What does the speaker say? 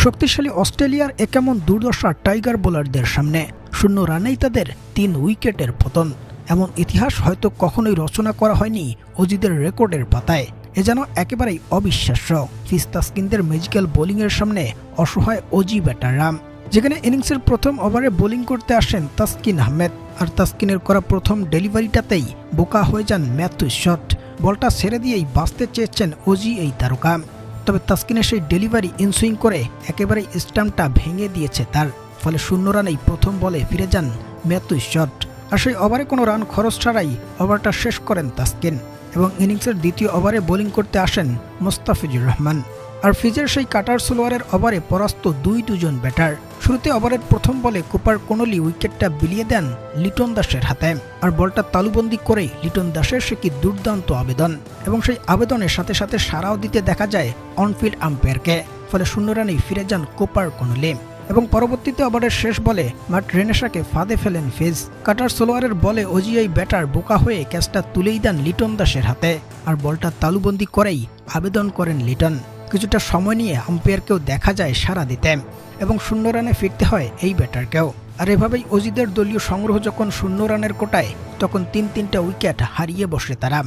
শক্তিশালী অস্ট্রেলিয়ার এমন দুর্দশা টাইগার বোলারদের সামনে। 0 রানেই তাদের 3 উইকেটের পতন। এমন ইতিহাস হয়তো কখনোই রচনা করা হয়নি অজিদের রেকর্ডের পাতায়। এ যেন একেবারেই অবিশ্বাস্য। ফিজ তাসকিনদের ম্যাজিক্যাল বোলিংয়ের সামনে অসহায় অজি ব্যাটাররা। যেখানে ইনিংসের প্রথম ওভারে বোলিং করতে আসেন তাসকিন আহমেদ, আর তাসকিনের করা প্রথম ডেলিভারিটাতেই বোকা হয়ে যান ম্যাথু শট। বলটা ছেড়ে দিয়েই বাঁচতে চেয়েছেন অজি এই তারকা। তবে তাসকিনের সেই ডেলিভারি ইনসুইং করে একেবারেই স্টাম্পটা ভেঙে দিয়েছে তার। ফলে 0 রানেই প্রথম বলে ফিরে যান ম্যাথু শট। আর সেই ওভারে কোনো রান খরচ ছাড়াই ওভারটা শেষ করেন তাসকিন এবং ইনিংসের দ্বিতীয় ওভারে বোলিং করতে আসেন মোস্তাফিজুর রহমান। আর ফিজের সেই কাটার সোলোয়ারের ওভারে পরাস্ত দুজন ব্যাটার। শুরুতে ওভারের প্রথম বলে কুপার কোনলি উইকেটটা বিলিয়ে দেন লিটন দাসের হাতে। আর বলটা তালুবন্দি করেই লিটন দাসের সে কি দুর্দান্ত আবেদন, এবং সেই আবেদনের সাথে সাথে সাড়াও দিতে দেখা যায় অনফিল্ড আম্পায়ারকে। ফলে 0 রানেই ফিরে যান কুপার কোনলি এবং পরবর্তীতে ওভারের শেষ বলে মার্ট রেনেশাকে ফাঁদে ফেলেন ফিজ। কাটার সোলোয়ারের বলে ওজিআই ব্যাটার বোকা হয়ে ক্যাচটা তুলেই দেন লিটন দাসের হাতে। আর বলটা তালুবন্দি করেই আবেদন করেন লিটন। কিছুটা সময় নিয়ে আম্পায়ারকেও দেখা যায় সাড়া দিতে এবং 0 রানে ফিরতে হয় এই ব্যাটারকেও। আর এভাবেই অজিদের দলীয় সংগ্রহ যখন 0 রানের কোটায়, তখন 3-3টা উইকেট হারিয়ে বসে তারা।